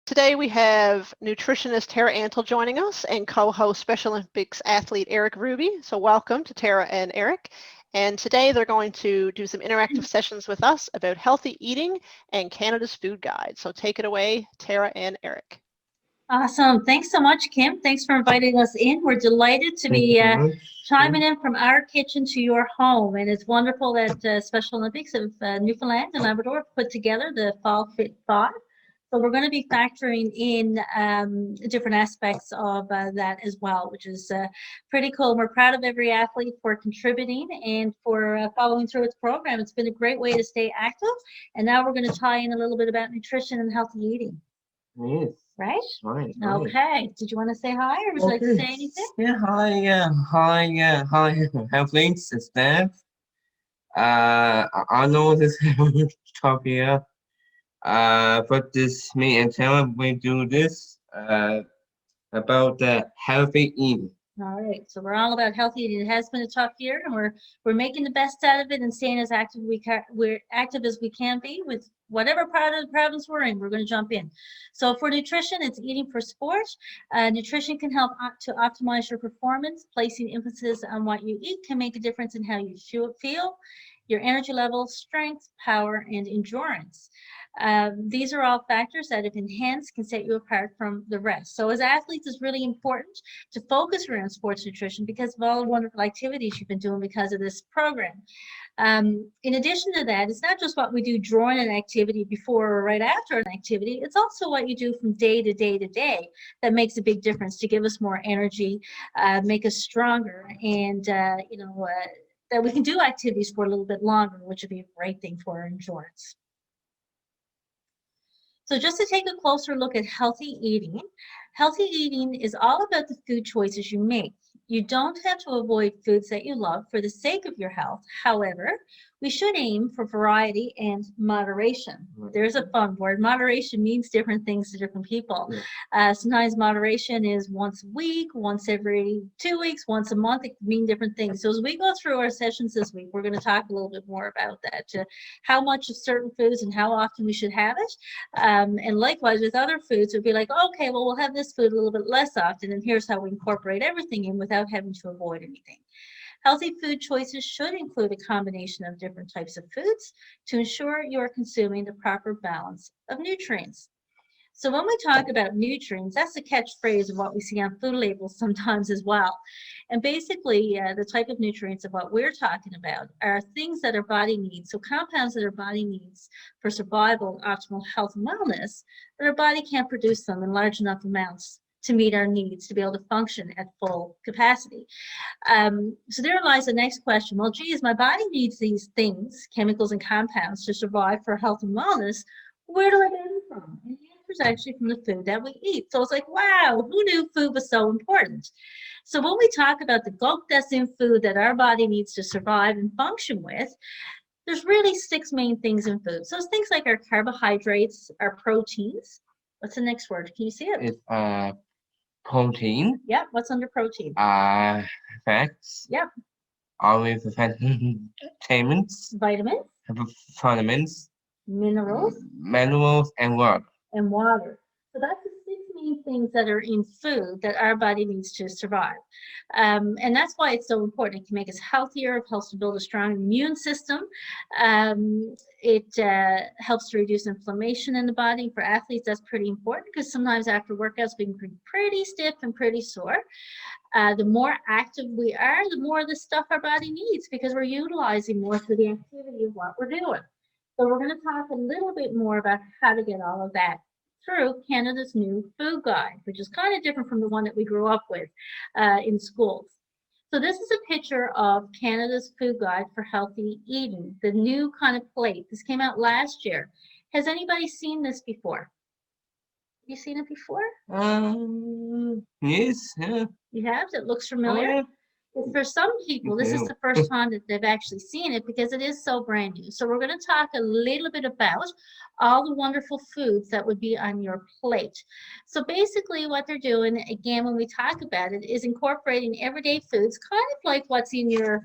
Today we have nutritionist Tara Antle joining us and co-host Special Olympics athlete Eric Ruby. So welcome to Tara and Eric. And today they're going to do some interactive sessions with us about healthy eating and Canada's food guide. So take it away, Tara and Eric. Awesome. Thanks so much, Kim. Thanks for inviting us in. We're delighted to be chiming in from our kitchen to your home. And it's wonderful that Special Olympics of Newfoundland and Labrador have put together the Fall Fit 5. So we're going to be factoring in different aspects of that as well, which is pretty cool. We're proud of every athlete for contributing and for following through with the program. It's been a great way to stay active. And now we're going to tie in a little bit about nutrition and healthy eating. Yes. Right? Right. Okay. Did you want to say hi or would you like to say anything? Yeah, hi, athletes and staff. I know this talk here. But this me and Tara we do this about the healthy eating. All right, so we're all about healthy eating. It has been a tough year, and we're making the best out of it and staying as active we're active as we can be with whatever part of the province we're in. We're going to jump in. So for nutrition, it's eating for sport. Nutrition can help to optimize your performance. Placing emphasis on what you eat can make a difference in how you feel, your energy level, strength, power, and endurance. These are all factors that, if enhanced, can set you apart from the rest. So as athletes, it's really important to focus around sports nutrition because of all the wonderful activities you've been doing because of this program. In addition to that, it's not just what we do during an activity before or right after an activity, it's also what you do from day to day to day that makes a big difference to give us more energy, make us stronger, and that we can do activities for a little bit longer, which would be a great thing for our endurance. So just to take a closer look at healthy eating is all about the food choices you make. You don't have to avoid foods that you love for the sake of your health. However, we should aim for variety and moderation. There's a fun word. Moderation means different things to different people. Sometimes moderation is once a week, once every 2 weeks, once a month. It can mean different things. So as we go through our sessions this week, we're going to talk a little bit more about that, how much of certain foods and how often we should have it. And likewise with other foods, it would be like, okay, well, we'll have this food a little bit less often, and here's how we incorporate everything in without having to avoid anything. Healthy food choices should include a combination of different types of foods to ensure you are consuming the proper balance of nutrients. So when we talk about nutrients, that's the catchphrase of what we see on food labels sometimes as well. And basically, the type of nutrients of what we're talking about are things that our body needs, so compounds that our body needs for survival, optimal health, and wellness, but our body can't produce them in large enough amounts to meet our needs, to be able to function at full capacity. So there lies the next question. Well, geez, my body needs these things, chemicals and compounds, to survive for health and wellness. Where do I get them from? And the answer is actually from the food that we eat. So it's like, wow, who knew food was so important? So when we talk about the bulk that's in food that our body needs to survive and function with, there's really 6 main things in food. So it's things like our carbohydrates, our proteins. What's the next word? Can you see it? It's protein. Yep. What's under protein? Fats. Yep. Always vitamins. Vitamins. Minerals. And water. And water. So that's the 6 main things that are in food that our body needs to survive. And that's why it's so important. It can make us healthier. It helps to build a strong immune system. It helps to reduce inflammation in the body. For athletes, that's pretty important because sometimes after workouts, we can be pretty stiff and pretty sore. The more active we are, the more of the stuff our body needs because we're utilizing more for the activity of what we're doing. So we're going to talk a little bit more about how to get all of that through Canada's new food guide, which is kind of different from the one that we grew up with in schools. So this is a picture of Canada's food guide for healthy eating, the new kind of plate. This came out last year. Has anybody seen this before? Have you seen it before? Yes. Yeah. You have? It looks familiar? Oh, yeah. For some people, this is the first time that they've actually seen it because it is so brand new. So we're going to talk a little bit about all the wonderful foods that would be on your plate. So basically what they're doing, again, when we talk about it, is incorporating everyday foods, kind of like what's in your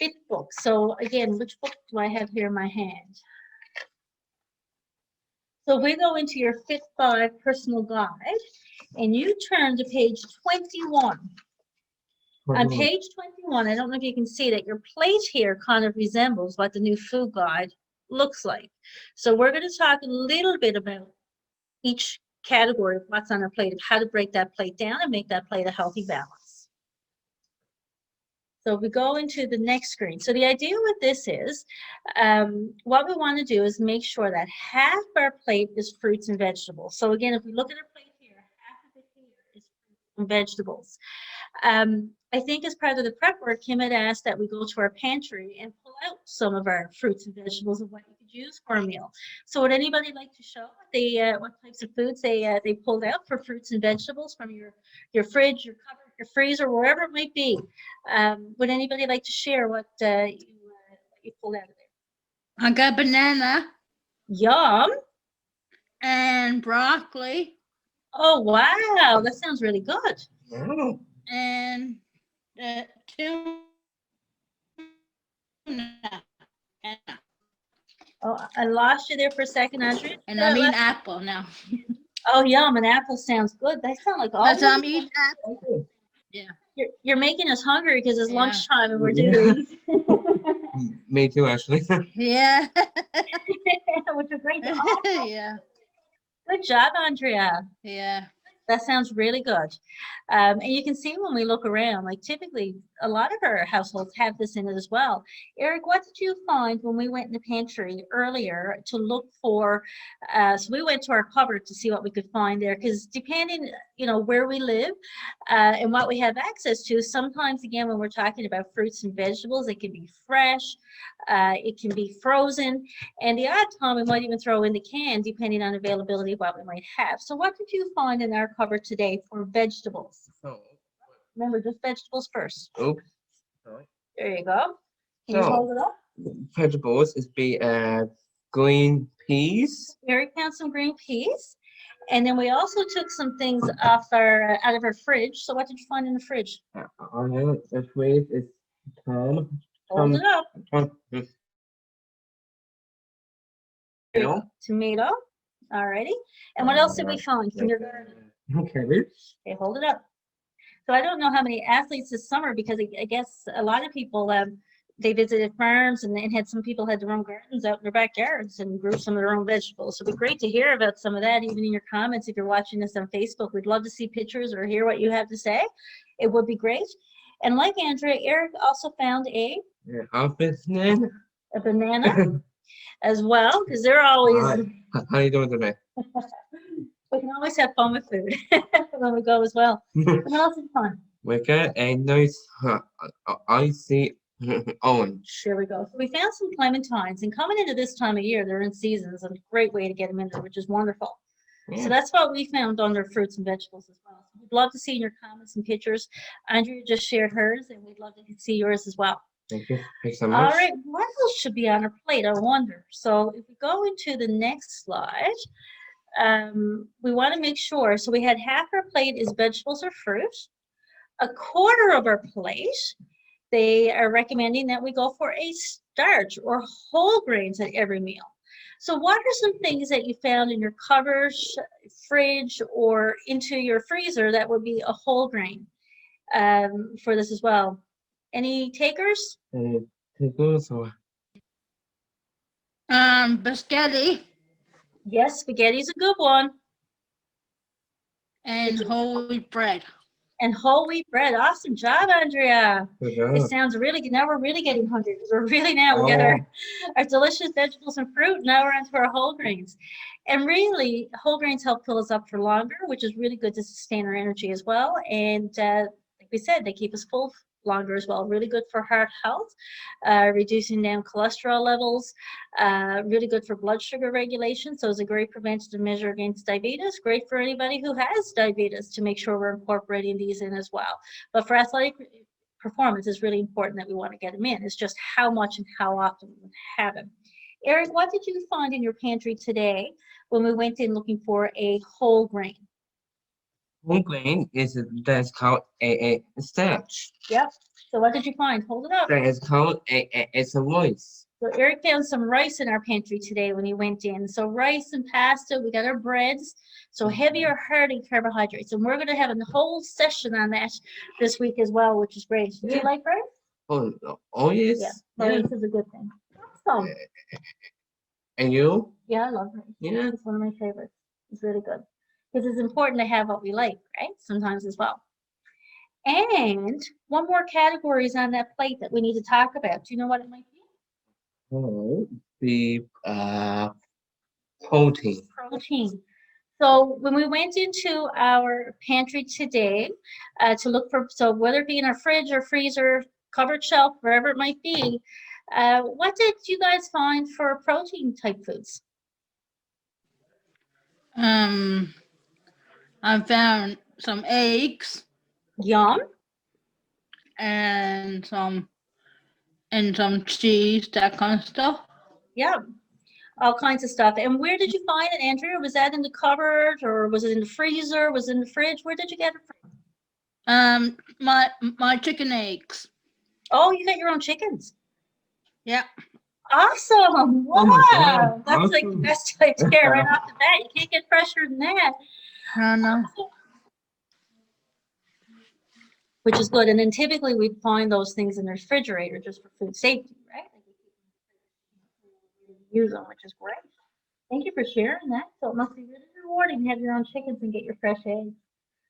fit book. So again, which book do I have here in my hand? So we go into your Fit 5 personal guide, and you turn to page 21. On page 21, I don't know if you can see that your plate here kind of resembles what the new food guide looks like. So we're going to talk a little bit about each category of what's on our plate, of how to break that plate down and make that plate a healthy balance. So we go into the next screen. So the idea with this is, what we want to do is make sure that half our plate is fruits and vegetables. So again, if we look at our plate here, half of it here is fruits and vegetables. I think as part of the prep work, Kim had asked that we go to our pantry and pull out some of our fruits and vegetables of what you could use for a meal. So would anybody like to show what types of foods they pulled out for fruits and vegetables from your fridge, your cupboard, your freezer, wherever it might be? Would anybody like to share what you pulled out of there? I got banana Yum! and broccoli Oh wow, that sounds really good. Oh, and tuna. Oh, I lost you there for a second, Andrea. And I'm eating apple now. Oh, yum, an apple sounds good. They sound like all That's the I'm eating apple. You're making us hungry because it's Yeah. lunchtime and we're Yeah. doing me too, actually. Yeah. which is great. Yeah. Good job, Andrea. Yeah. That sounds really good. And you can see when we look around, like typically a lot of our households have this in it as well. Eric, what did you find when we went in the pantry earlier to look for? So we went to our cupboard to see what we could find there, because depending, where we live and what we have access to, sometimes again, when we're talking about fruits and vegetables, it can be fresh, it can be frozen, and the odd time we might even throw in the can depending on availability of what we might have. So what did you find in our cupboard today for vegetables? So, Remember, just vegetables first. oops. Sorry. There you go. Can you So- hold it up? Vegetables is green peas. Eric found some green peas. And then we also took some things out of our fridge. So what did you find in the fridge? On the fridge is tom. Hold it up. Tomato. Tomato. Alrighty. And what else did we find from your garden? Cabbage. Okay, hold it up. So I don't know how many athletes this summer, because I guess a lot of people they visited farms and had some people had their own gardens out in their backyards and grew some of their own vegetables. So it'd be great to hear about some of that, even in your comments. If you're watching this on Facebook, we'd love to see pictures or hear what you have to say. It would be great. And like Andrea, Eric also found a banana as well, because they're always. Hi. How you doing today? We can always have fun with food when we go as well. What else is fun? We got a nice icy orange. There we go. So we found some clementines, and coming into this time of year, they're in season. It's a great way to get them in there, which is wonderful. So Yeah. that's what we found under fruits and vegetables as well. So we'd love to see your comments and pictures. Andrea just shared hers, and we'd love to see yours as well. Thank you. Thanks so much. All right, what else should be on our plate? I wonder. So if we go into the next slide, we want to make sure. So we had half our plate is vegetables or fruit. A quarter of our plate, they are recommending that we go for a starch or whole grains at every meal. So what are some things that you found in your cupboard, fridge, or into your freezer that would be a whole grain for this as well? Any takers? Pickles or Biscotti Yes, spaghetti's a good one. and whole wheat bread. And whole wheat bread. Awesome job, Andrea. good It job. sounds really good. Now we're really getting hungry because we get our delicious vegetables and fruit. Now we're onto our whole grains. And really, whole grains help fill us up for longer, which is really good to sustain our energy as well. And like we said, they keep us full longer as well. Really good for heart health, reducing down cholesterol levels, really good for blood sugar regulation. So it's a great preventative measure against diabetes. Great for anybody who has diabetes to make sure we're incorporating these in as well. But for athletic performance, it's really important that we want to get them in. It's just how much and how often we have them. Eric, what did you find in your pantry today when we went in looking for a whole grain? Whole grain that's called a starch. Yep. So what did you find? Hold it up. That is called it's a rice. So Eric found some rice in our pantry today when he went in. So rice and pasta, we got our breads. So heavier, hearty carbohydrates. And we're going to have a whole session on that this week as well, which is great. Do you like rice? Oh yes. Yeah, rice is a good thing. Awesome. And you? Yeah, I love rice. Yeah. It's one of my favorites. It's really good. Because it's important to have what we like, right? Sometimes as well. And one more category is on that plate that we need to talk about. Do you know what it might be? Oh, the protein. Protein. So when we went into our pantry today to look for, so whether it be in our fridge or freezer, cupboard shelf, wherever it might be, what did you guys find for protein type foods? I found some eggs Yum. and some cheese, that kind of stuff. Yeah. All kinds of stuff. And where did you find it, Andrea? Was that in the cupboard or was it in the freezer? Was it in the fridge? Where did you get it from? My chicken eggs. Oh, you got your own chickens. Yeah. Awesome. Wow. Oh my God. That's like the Awesome. best idea right off the bat. You can't get fresher than that. I know. Which is good. And then typically we'd find those things in the refrigerator just for food safety, right? Use them, which is great. Thank you for sharing that. So it must be really rewarding to have your own chickens and get your fresh eggs.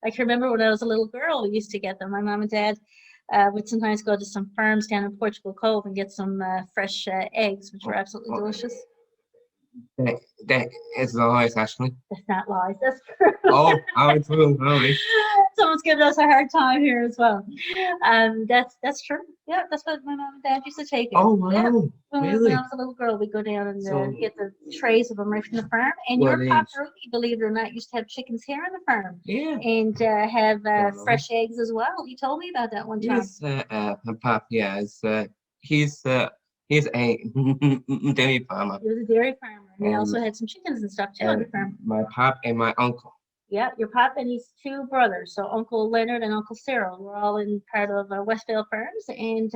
I can remember when I was a little girl, we used to get them. My mom and dad would sometimes go to some farms down in Portugal Cove and get some fresh eggs, which were absolutely delicious. That is lies, actually. That's not lies. That's true. Oh, I do. Sorry. Someone's giving us a hard time here as well. That's true. Yeah, that's what my mom and dad used to take it. Oh, Yeah. wow. When Really? I was a little girl, we'd go down and So- get the trays of them right from the farm. And What your pop age? Ruby, believe it or not, used to have chickens here on the farm Yeah. and have Wow. fresh eggs as well. He told me about that one time. Yes, my pop, yeah, he's a dairy farmer. He was a dairy farmer. And he And- also had some chickens and stuff too on the And farm. my pop and my uncle. Yeah, your pop and his two brothers, so Uncle Leonard and Uncle Cyril, were all in part of Westvale Farms, and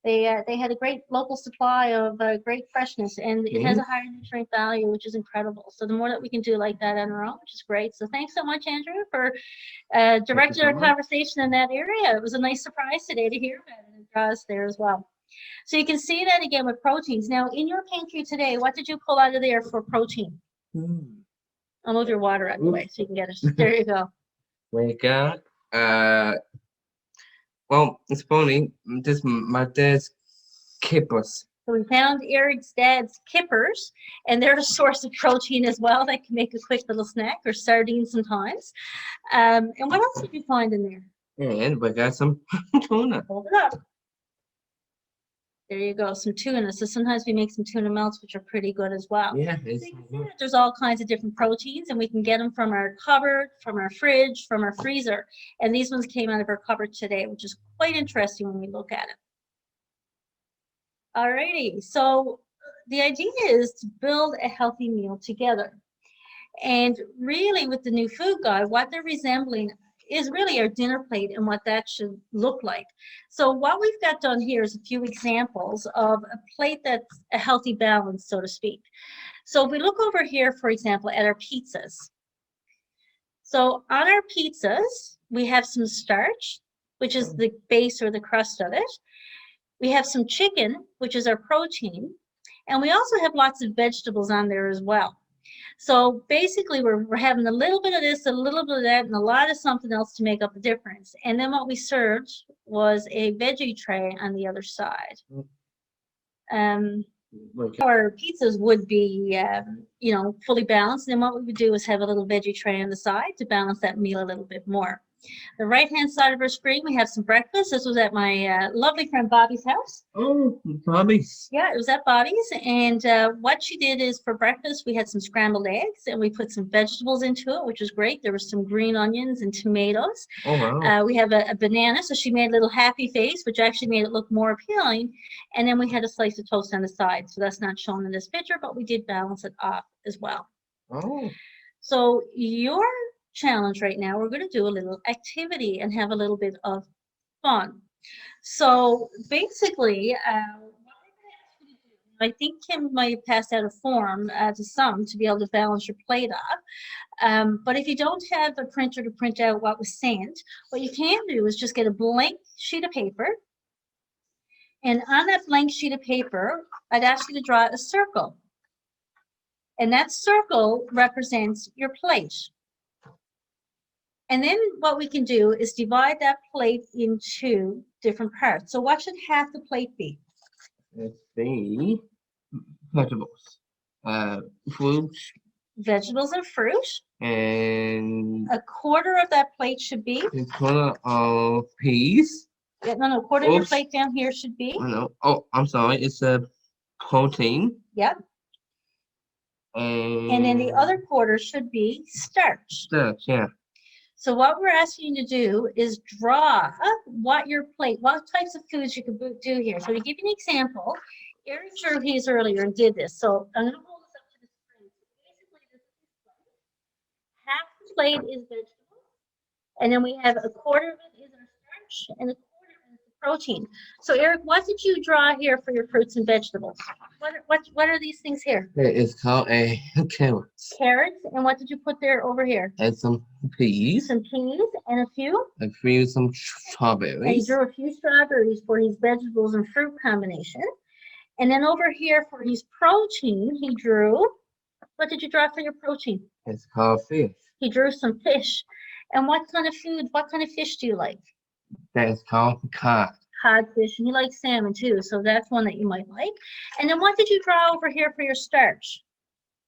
they had a great local supply of great freshness, and it has a higher nutrient value, which is incredible. So the more that we can do like that on our own, which is great. So thanks so much, Andrew, for directing so our much. conversation in that area. It was a nice surprise today to hear about it and draw us there as well. So you can see that again with proteins. Now, in your pantry today, what did you pull out of there for protein? I'll move your water out of the way so you can get it. There you go. We got well, it's funny. This my dad's kippers. So we found Eric's dad's kippers, and they're a source of protein as well. That can make a quick little snack, or sardines sometimes. And what else did you find in there? And we got some tuna. Hold it up. There you go, some tuna. So sometimes we make some tuna melts, which are pretty good as well. Yeah, So it's you can see that there's all kinds of different proteins, and we can get them from our cupboard, from our fridge, from our freezer. And these ones came out of our cupboard today, which is quite interesting when we look at it. Alrighty, so the idea is to build a healthy meal together. And really with the new food guide, what they're resembling is really our dinner plate and what that should look like. So what we've got done here is a few examples of a plate that's a healthy balance, so to speak. So if we look over here, for example, at our pizzas. So on our pizzas, we have some starch, which is the base or the crust of it. We have some chicken, which is our protein. And we also have lots of vegetables on there as well. So basically, we're having a little bit of this, a little bit of that, and a lot of something else to make up the difference. And then what we served was a veggie tray on the other side. Our pizzas would be, fully balanced. And then what we would do is have a little veggie tray on the side to balance that meal a little bit more. The right-hand side of our screen, we have some breakfast. This was at my lovely friend Bobby's house. Oh, Bobby's. Yeah, it was at Bobby's. And what she did is for breakfast, we had some scrambled eggs and we put some vegetables into it, which was great. There was some green onions and tomatoes. Oh, wow. We have a banana, so she made a little happy face, which actually made it look more appealing. And then we had a slice of toast on the side. So that's not shown in this picture, but we did balance it off as well. Oh. So your challenge right now, we're going to do a little activity and have a little bit of fun. So basically, what I'm going to ask you to do, I think Kim might have passed out a form to some to be able to balance your plate off. But if you don't have a printer to print out what was sent, what you can do is just get a blank sheet of paper. And on that blank sheet of paper, I'd ask you to draw a circle. And that circle represents your plate. And then what we can do is divide that plate into different parts. So what should half the plate be? Let's see. Vegetables. Fruit. Vegetables and fruit. And A quarter of that plate should be. a corner of peas. Yeah, no, quarter of your Oops. plate down here should be. Oh, no. Oh, I'm sorry. It's a protein. Yep. And then the other quarter should be starch. Starch, yeah. So what we're asking you to do is draw what your plate, what types of foods you can do here. So to give you an example, Eric drew his earlier and did this. So I'm going to hold this up to the screen. So basically, this is half the plate is vegetables, and then we have a quarter of it is our starch, and a quarter of it is the protein. So Eric, what did you draw here for your fruits and vegetables? What are these things here? It's called a carrots. Carrots, and what did you put there over here? And some peas. Some peas and a few. And some And he strawberries. drew a few strawberries for his vegetables and fruit combination. And then over here for his protein, he drew, what did you draw for your protein? It's called fish. He drew some fish. And what kind of food, what kind of fish do you like? That's called cod. Codfish, and he likes salmon too, so that's one that you might like. And then what did you draw over here for your starch?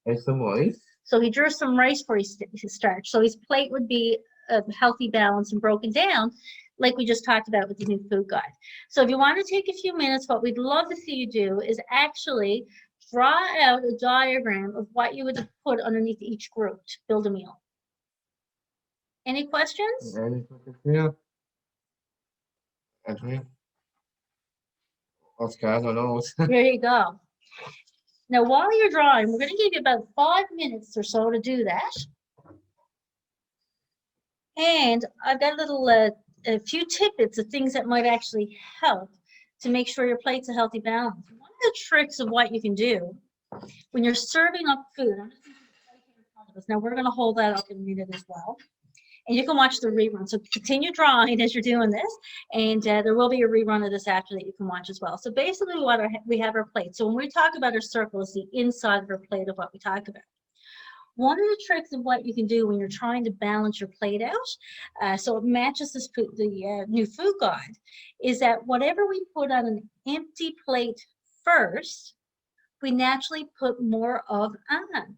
And some rice. So he drew some rice for his starch. So his plate would be a healthy balance and broken down, like we just talked about with the new food guide. So if you want to take a few minutes, what we'd love to see you do is actually draw out a diagram of what you would put underneath each group to build a meal. Any questions? And yeah. Okay. Okay, I don't know. There you go. Now, while you're drawing, we're going to give you about 5 minutes or so to do that. And I've got a few tidbits of things that might actually help to make sure your plate's a healthy balance. One of the tricks of what you can do when you're serving up food, I'm just going to put the plate here in front of us. Now, we're going to hold that up in a minute as well. And you can watch the rerun. So continue drawing as you're doing this. And there will be a rerun of this after that you can watch as well. So basically we have our plate. So when we talk about our circle, it's the inside of our plate of what we talk about. One of the tricks of what you can do when you're trying to balance your plate out, so it matches the new food guide, is that whatever we put on an empty plate first, we naturally put more of on.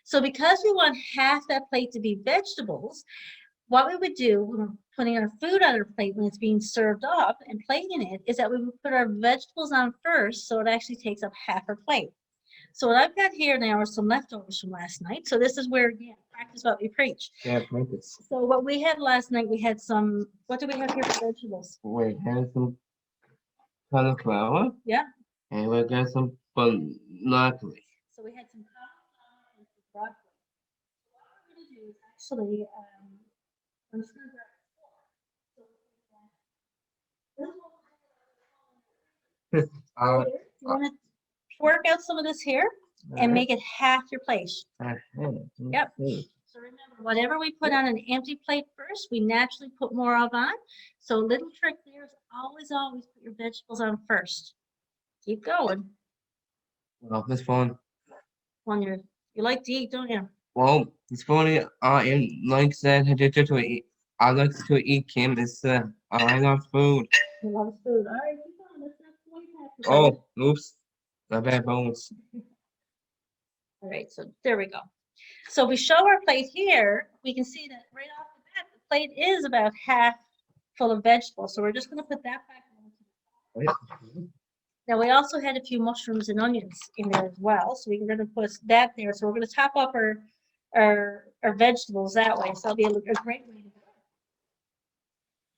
So because we want half that plate to be vegetables, what we would do when we're putting our food on our plate when it's being served up and plating it is that we would put our vegetables on first, so it actually takes up half our plate. So what I've got here now are some leftovers from last night. So this is where, again, practice what we preach. Yeah, practice. So what we had last night, we had some, what do we have here for vegetables? We had some cauliflower. Yeah. And we got some broccoli. So we had some cauliflower and some broccoli. So what we're going to do is actually, I'm just going to grab a fork. So this is what do you want to work out some of this here and make it half your plate? Yep. So remember, whatever we put on an empty plate first, we naturally put more of on. So a little trick there is always put your vegetables on first. Keep going. Well, it's fun. When you like to eat, don't you? Well, it's funny. I am like that. To eat. I like to eat, Kim. It's I love food. You love food. All right, keep going. Let's not point Oh, oops. My bad bones. All right, so there we go. So if we show our plate here, we can see that right off the bat, the plate is about half full of vegetables. So we're just going to put that back. Now we also had a few mushrooms and onions in there as well. So we're going to put that there. So we're going to top up our vegetables that way. So that'll be a great way to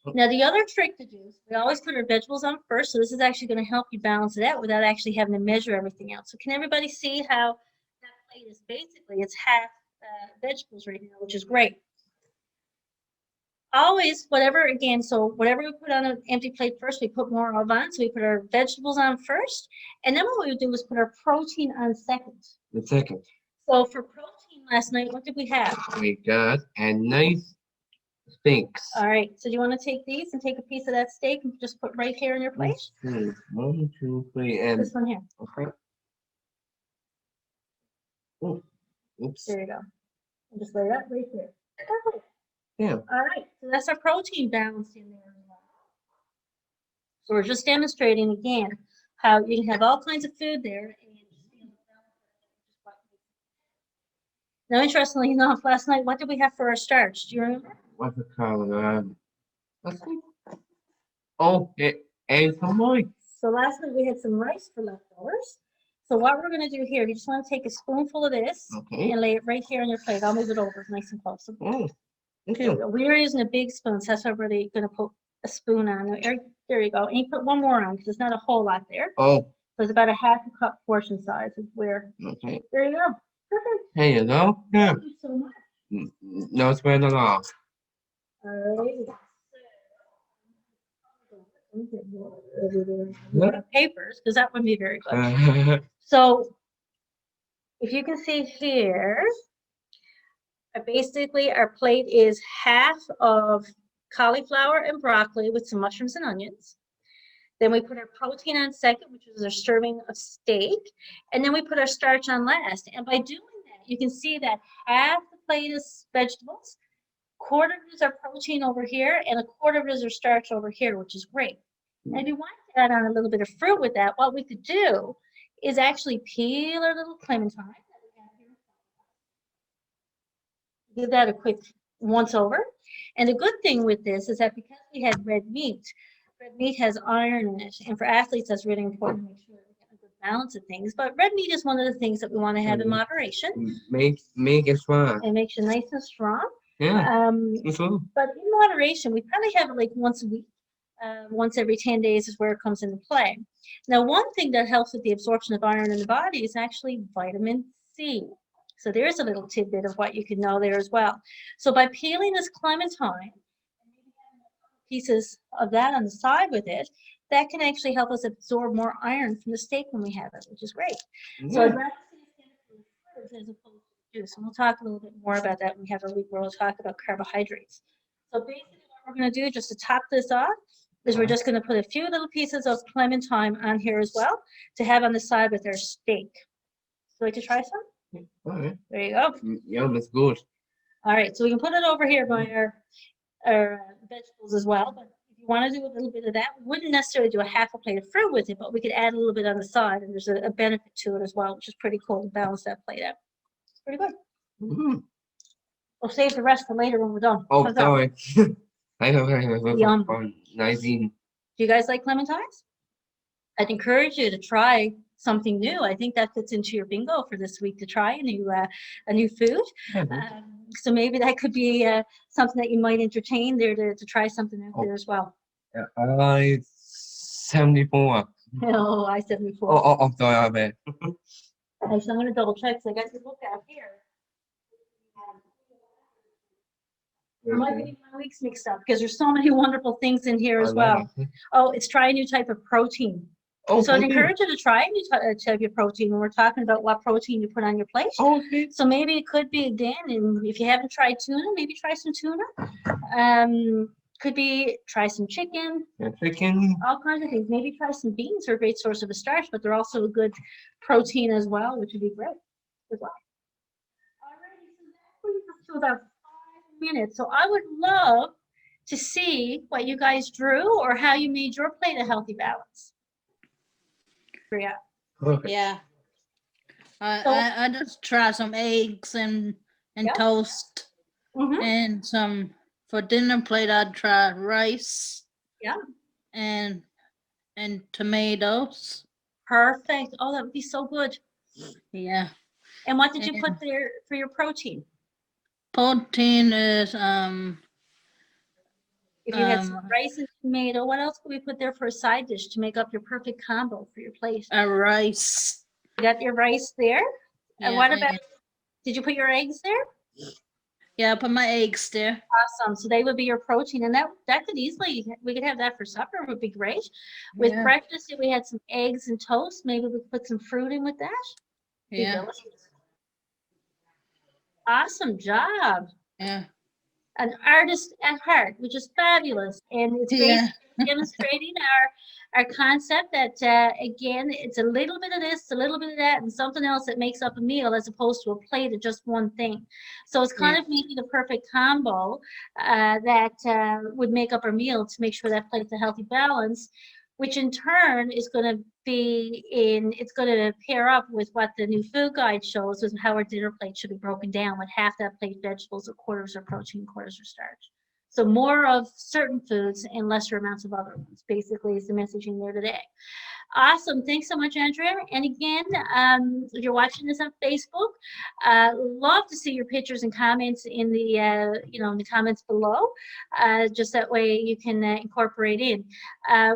go. Now the other trick to do is we always put our vegetables on first. So this is actually going to help you balance it out without actually having to measure everything out. So can everybody see how that plate is basically, it's half vegetables right now, which is great. always, whatever, again, so whatever we put on an empty plate first, we put more of on. So we put our vegetables on first. And then what we would do is put our protein on second. The second. So for protein last night, what did we have? We got a nice steaks. All right, so do you want to take these and take a piece of that steak and just put right here on your plate? Let's see. 1, 2, 3, and This one here. okay. Oh, oops. There you go. And just lay that right here. Perfect. Yeah. All right, so that's our protein balanced in there as well. So we're just demonstrating again how you can have all kinds of food there. Now, interestingly enough, last night, what did we have for our starch? Do you remember? What's it called? Let's see. Oh, and some rice. So last night we had some rice for leftovers. So what we're going to do here, you just want to take a spoonful of this Okay. and lay it right here on your plate. I'll move it over nice and close. Oh, thank you. We were using a big spoon, so that's why we're really going to put a spoon on there. There you go. And you put one more on because there's not a whole lot there. Oh, So it's about a half a cup portion size is where. okay. There you go. Perfect. Here you go. Yeah. Thank you so much. No sweat at all. All right. Papers, because that wouldn't be very good. So if you can see here, basically our plate is half of cauliflower and broccoli with some mushrooms and onions. Then we put our protein on second, which is our serving of steak. And then we put our starch on last. And by doing that, you can see that half the plate is vegetables, quarter of it is our protein over here, and a quarter of it is our starch over here, which is great. And if you want to add on a little bit of fruit with that, what we could do is actually peel our little clementine. Give that a quick once over. And the good thing with this is that because we had red meat has iron in it. And for athletes, that's really important to make sure that we get a good balance of things. But red meat is one of the things that we want to have in moderation. Make it fun. It makes you nice and strong. Yeah. But in moderation, we probably have it like once a week. Once every 10 days is where it comes into play. Now, one thing that helps with the absorption of iron in the body is actually vitamin C. So there's a little tidbit of what you can know there as well. So by peeling this clementine, pieces of that on the side with it, that can actually help us absorb more iron from the steak when we have it, which is great. Yeah. So I'd rather see us get it from the fridge as opposed to juice. And we'll talk a little bit more about that when we have a week where we'll talk about carbohydrates. So basically what we're going to do just to top this off is we're just going to put a few little pieces of clementine on here as well to have on the side with our steak. So like to try some? All right. There you go. Yeah, that's good. All right, so we can put it over here by our vegetables as well. But if you want to do a little bit of that, we wouldn't necessarily do a half a plate of fruit with it, but we could add a little bit on the side, and there's a benefit to it as well, which is pretty cool to balance that plate out. It's pretty good. Mm-hmm. We'll save the rest for later when we're done. Oh, How's that? sorry. I have Yum. nice eating. Do you guys like clementines? I'd encourage you to try something new. I think that fits into your bingo for this week to try a new food. So maybe that could be something that you might entertain there to try something out there as well. Yeah, I 74. Oh, I said before. Oh, sorry, I'm bad. Okay, so I'm going to double check. So I got to look out here. I might be getting my weeks mixed up because there's so many wonderful things in here as well. Oh, it's try a new type of protein. Oh, So I'd okay. encourage you to try a new type of protein when we're talking about what protein you put on your plate. Okay. So maybe it could be again, and if you haven't tried tuna, maybe try some tuna. Could be try some chicken, Yeah, chicken. all kinds of things. Maybe try some beans. They're a great source of a starch, but they're also a good protein as well, which would be great as well. Alrighty, so that brings us to about 5 minutes. So I would love to see what you guys drew or how you made your plate a healthy balance. Yeah. Perfect. Yeah. I just try some eggs and Yeah. toast Mm-hmm. and some for dinner plate. I'd try rice. Yeah. And tomatoes. Perfect. Oh, that would be so good. Yeah. And what did you put And- there for your protein? Protein is If you had some Um, rice and tomato, what else could we put there for a side dish to make up your perfect combo for your plate? a rice. You got your rice there? And Yeah, what about, did you put your eggs there? Yeah, I put my eggs there. Awesome. So they would be your protein, and that could easily, we could have that for supper. Would be great. With Yeah. breakfast, if we had some eggs and toast, maybe we could put some fruit in with that. Be Yeah. delicious. Awesome job. Yeah. An artist at heart, which is fabulous, and it's Yeah. basically demonstrating our concept that again, it's a little bit of this, a little bit of that, and something else that makes up a meal, as opposed to a plate of just one thing. So it's kind Yeah. of making a perfect combo that would make up our meal to make sure that plate's a healthy balance, which in turn is going to it's going to pair up with what the new food guide shows, is how our dinner plate should be broken down, with half that plate vegetables, or quarters are protein, quarters are starch. So more of certain foods and lesser amounts of other ones, basically, is the messaging there today. Awesome. Thanks so much, Andrea. And again, if you're watching this on Facebook, love to see your pictures and comments in the in the comments below. Just that way you can incorporate in.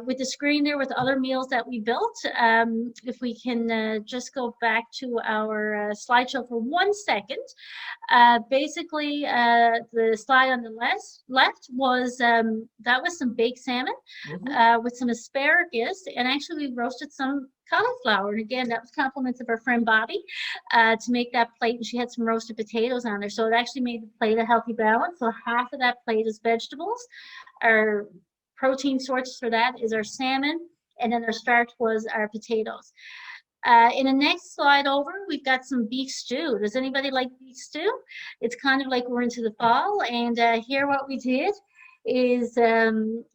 With the screen there with other meals that we built, if we can just go back to our slideshow for 1 second. Basically, the slide on the left was that was some baked salmon with some asparagus, and actually we roasted some cauliflower. And again, that was compliments of our friend Bobby to make that plate, and she had some roasted potatoes on there, so it actually made the plate a healthy balance. So half of that plate is vegetables. Our protein source for that is our salmon, and then our starch was our potatoes. In the next slide over, we've got some beef stew. Does anybody like beef stew? It's kind of like we're into the fall, and here what we did is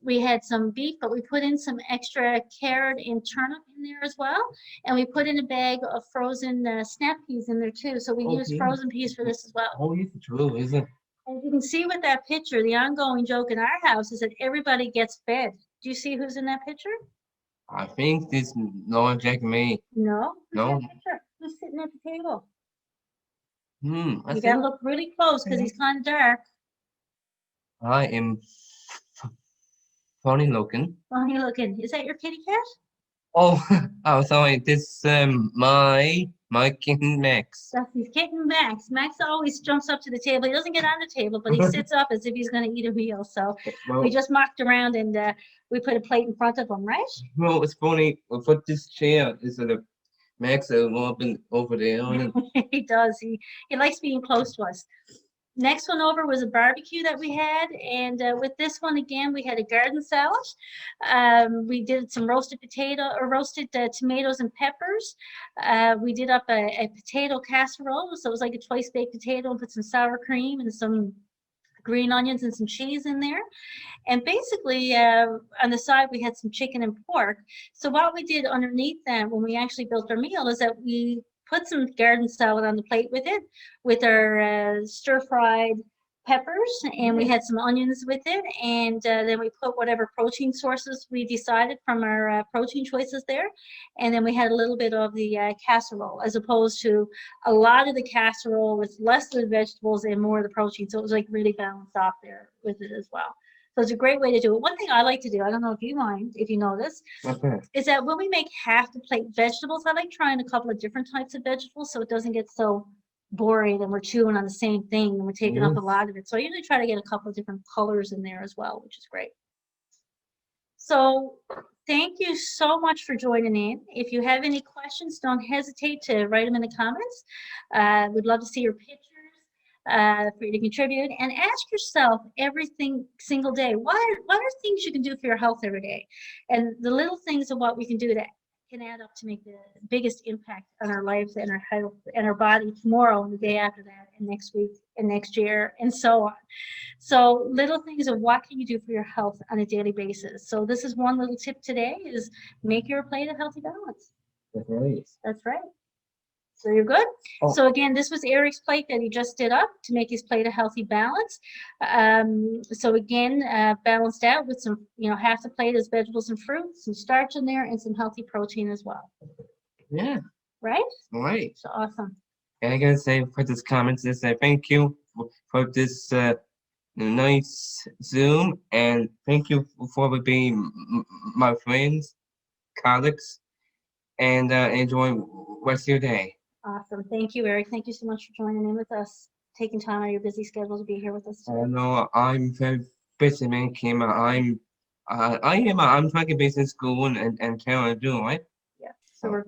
we had some beef, but we put in some extra carrot and turnip in there as well, and we put in a bag of frozen snap peas in there too. So we use frozen peas for this as well. Oh, it's true, isn't it? And you can see with that picture, the ongoing joke in our house is that everybody gets fed. Do you see who's in that picture? I think this Lord Jack me. No. Who's No. in that picture? Who's sitting at the table? I You gotta think look really close because he's kind of dark. I am funny looking. Funny looking. Is that your kitty cat? Oh, oh, sorry. This my kitten Max. That's his kitten Max. Max always jumps up to the table. He doesn't get on the table, but he sits up as if he's going to eat a meal. So Well, we just mocked around, and we put a plate in front of him, right? well, it's funny. We put this chair instead of Max up over there. And He does. He likes being close to us. Next one over was a barbecue that we had, and with this one again, we had a garden salad. We did some roasted tomatoes and peppers. We did up a potato casserole, so it was like a twice baked potato, and put some sour cream and some green onions and some cheese in there. And basically, on the side, we had some chicken and pork. So what we did underneath that when we actually built our meal is that we put some garden salad on the plate with it, with our stir-fried peppers, and we had some onions with it, and then we put whatever protein sources we decided from our protein choices there, and then we had a little bit of the casserole, as opposed to a lot of the casserole with less of the vegetables and more of the protein. So it was like really balanced off there with it as well. So it's a great way to do it. One thing I like to do, I don't know if you mind, if you know this, is that when we make half the plate vegetables, I like trying a couple of different types of vegetables so it doesn't get so boring and we're chewing on the same thing and we're taking up a lot of it. So I usually try to get a couple of different colors in there as well, which is great. So thank you so much for joining in. If you have any questions, don't hesitate to write them in the comments. We'd love to see your pictures. For you to contribute, and ask yourself every single day, what are things you can do for your health every day, and the little things of what we can do that can add up to make the biggest impact on our lives and our health and our body tomorrow and the day after that and next week and next year and so on. So little things of what can you do for your health on a daily basis. So this is one little tip today, is make your plate a healthy balance. That's right. That's right. So you're good. Oh. So again, this was Eric's plate that he just did up to make his plate a healthy balance. So again, balanced out with some, half the plate is vegetables and fruits, some starch in there, and some healthy protein as well. Yeah. Right? Right. So awesome. And I gotta say for this comments is say thank you for this nice Zoom, and thank you for being my friends, colleagues, and enjoy rest of your day. Awesome. Thank you, Eric. Thank you so much for joining in with us. taking time out of your busy schedule to be here with us I today. know I'm very busy, man, Kim. I'm trying to be in school and Tara too, right? So we're